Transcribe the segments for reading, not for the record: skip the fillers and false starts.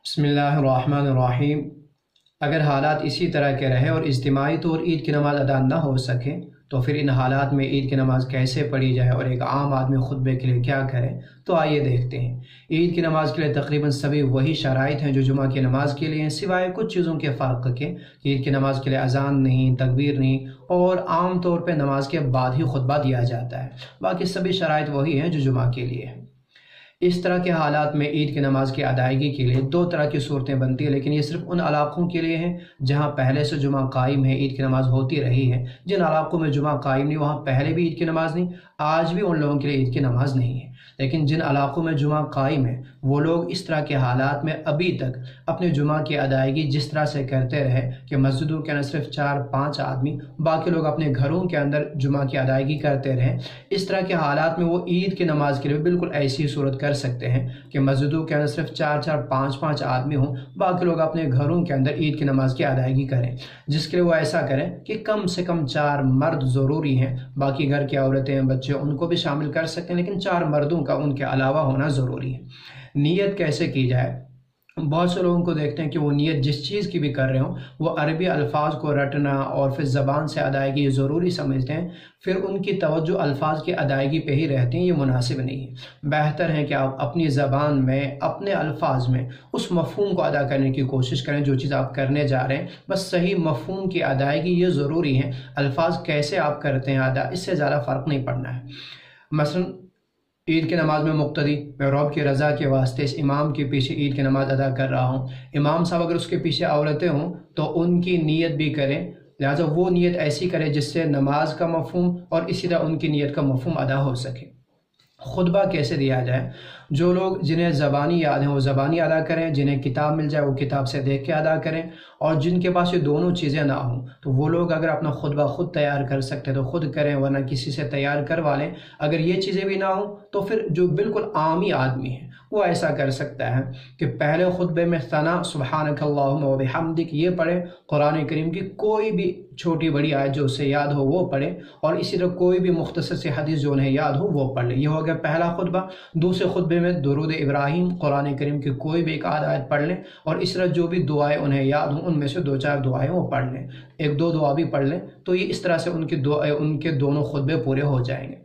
बिस्मिल्लाहिर्रहमानिर्रहीम। अगर हालात इसी तरह के रहे और इज्तिमाई तौर ईद की नमाज़ अदा न हो सके तो फिर इन हालात में ईद की नमाज़ कैसे पढ़ी जाए और एक आम आदमी खुतबे के लिए क्या करे, तो आइए देखते हैं। ईद की नमाज़ के लिए तकरीबन सभी वही शराइत हैं जो जुमा की नमाज़ के लिए हैं, सिवाय कुछ चीज़ों के फ़र्क के। ईद की नमाज़ के लिए अजान नहीं, तकबीर नहीं और आम तौर पर नमाज के बाद ही खुतबा दिया जाता है। बाकी सभी शराइत वही हैं जो जुमा के लिए हैं। इस तरह के हालात में ईद की नमाज की अदायगी के लिए दो तरह की सूरतें बनती हैं, लेकिन ये सिर्फ उन इलाक़ों के लिए हैं जहाँ पहले से जुमा कायम है, ईद की नमाज़ होती रही है। जिन इलाक़ों में जुमा कायम नहीं, वहाँ पहले भी ईद की नमाज़ नहीं, आज भी उन लोगों के लिए ईद की नमाज़ नहीं है। लेकिन जिन इलाक़ों में जुमा कायम है वो लोग इस तरह के हालात में अभी तक अपने जुमा की अदायगी जिस तरह से करते रहे कि मस्जिदों के अंदर सिर्फ 4-5 आदमी, बाकी लोग अपने घरों के अंदर जुमा की अदायगी करते रहे, इस तरह के हालात में वो ईद की नमाज के लिए बिल्कुल ऐसी सूरत कर सकते हैं कि मस्जिदों के अंदर सिर्फ 4-4, 5-5 आदमी हों, बाकी लोग अपने घरों के अंदर ईद की नमाज की अदायगी करें। जिसके लिए वो ऐसा करें कि कम से कम 4 मर्द ज़रूरी हैं, बाकी घर की औरतें, बच्चे उनको भी शामिल कर सकते हैं, लेकिन 4 मर्दों का उनके अलावा होना ज़रूरी है। नियत कैसे की जाए? बहुत से लोगों को देखते हैं कि वो नियत जिस चीज़ की भी कर रहे हों वो अरबी अल्फाज को रटना और फिर ज़बान से अदायगी ज़रूरी समझते हैं, फिर उनकी तवज्जो अल्फाज की अदायगी पे ही रहती हैं। ये मुनासिब नहीं है। बेहतर है कि आप अपनी ज़बान में, अपने अल्फाज में उस मफ़हूम को अदा करने की कोशिश करें जो चीज़ आप करने जा रहे हैं, बस सही मफ़हूम की अदायगी ये ज़रूरी है। अल्फाज कैसे आप करते हैं अदा, इससे ज़्यादा फ़र्क नहीं पड़ना है। मसलन ईद की नमाज़ में मुक्तदी, मैं रब की रज़ा के वास्ते इस इमाम के पीछे ईद की नमाज़ अदा कर रहा हूँ। इमाम साहब अगर उसके पीछे औरतें हों तो उनकी नीयत भी करें, लिहाजा वो नीयत ऐसी करें जिससे नमाज का मफ़हूम और इसी तरह उनकी नीयत का मफ़हूम अदा हो सके। खुतबा कैसे दिया जाए? जो लोग जिन्हें ज़बानी याद हैं वो ज़बानी अदा करें, जिन्हें किताब मिल जाए वो किताब से देख के अदा करें, और जिनके पास ये दोनों चीज़ें ना हों तो वो लोग अगर अपना खुतबा खुद तैयार कर सकते हैं तो खुद करें, वरना किसी से तैयार करवा लें। अगर ये चीज़ें भी ना हों तो फिर जो बिल्कुल आमी आदमी है वो ऐसा कर सकता है कि पहले खुतबे में सना सुब्हानकल्लाहुम्मा व बिहम्दिक ये पढ़े, कुरान करीम की कोई भी छोटी बड़ी आयत जो उसे याद हो वो पढ़े, और इसी तरह कोई भी मुख्तसर से हदीस जो उन्हें याद हो वो पढ़ ले। ये हो गया पहला खुतबा। दूसरे खुतबे में दुरूद इब्राहिम, कुरान करीम की कोई भी एक आयत पढ़ लें, और इस तरह जो भी दुआएं उन्हें याद हों उनमें से 2-4 दुआएं वो पढ़ लें, 1-2 दुआ भी पढ़ लें, तो ये इस तरह से उनके दोनों खुतबे पूरे हो जाएंगे।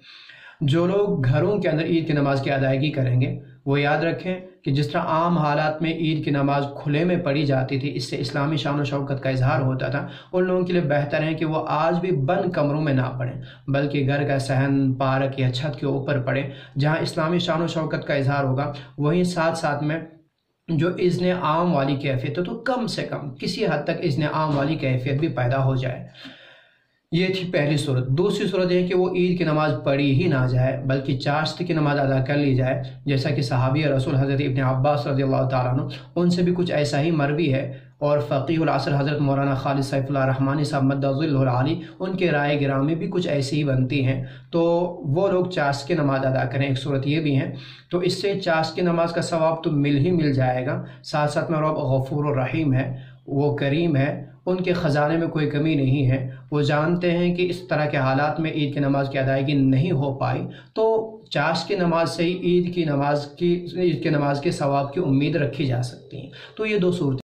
जो लोग घरों के अंदर ईद की नमाज की अदायगी करेंगे वो याद रखें कि जिस तरह आम हालात में ईद की नमाज खुले में पढ़ी जाती थी, इससे इस्लामी शान और शौकत का इजहार होता था, उन लोगों के लिए बेहतर है कि वो आज भी बंद कमरों में ना पढ़ें, बल्कि घर का सहन, पार्क या छत के ऊपर पढ़ें जहाँ इस्लामी शान और शौकत का इजहार होगा। वहीं साथ साथ में जो इज़्न आम वाली कैफियत है तो कम से कम किसी हद तक इज़्न आम वाली कैफियत भी पैदा हो जाए। ये थी पहली सूरत। दूसरी सूरत है कि वो ईद की नमाज़ पढ़ी ही ना जाए बल्कि चाश्त की नमाज़ अदा कर ली जाए, जैसा कि सहाबी रसूल हज़रत इब्न अब्बास रज़ियल्लाहु ताला अन्हु उनसे भी कुछ ऐसा ही मरवी है, और फ़क़ीहुल असर हज़रत मौलाना खालिद सैफुल्लाह रहमानी साहब मद्दज़िल्लुहुल आली उनके राय गिरामी भी कुछ ऐसी ही बनती हैं। तो वो लोग चाश्त की नमाज़ अदा करें, एक सूरत ये भी है। तो इससे चाश्त की नमाज का सवाब तो मिल जाएगा, साथ साथ में रब गफ़ूर रहीम है, वो करीम है, उनके ख़जाने में कोई कमी नहीं है। वो जानते हैं कि इस तरह के हालात में ईद की नमाज़ की अदायगी नहीं हो पाई तो चाश्त की नमाज से ही ईद की नमाज के सवाब की उम्मीद रखी जा सकती है। तो ये 2 सूरतें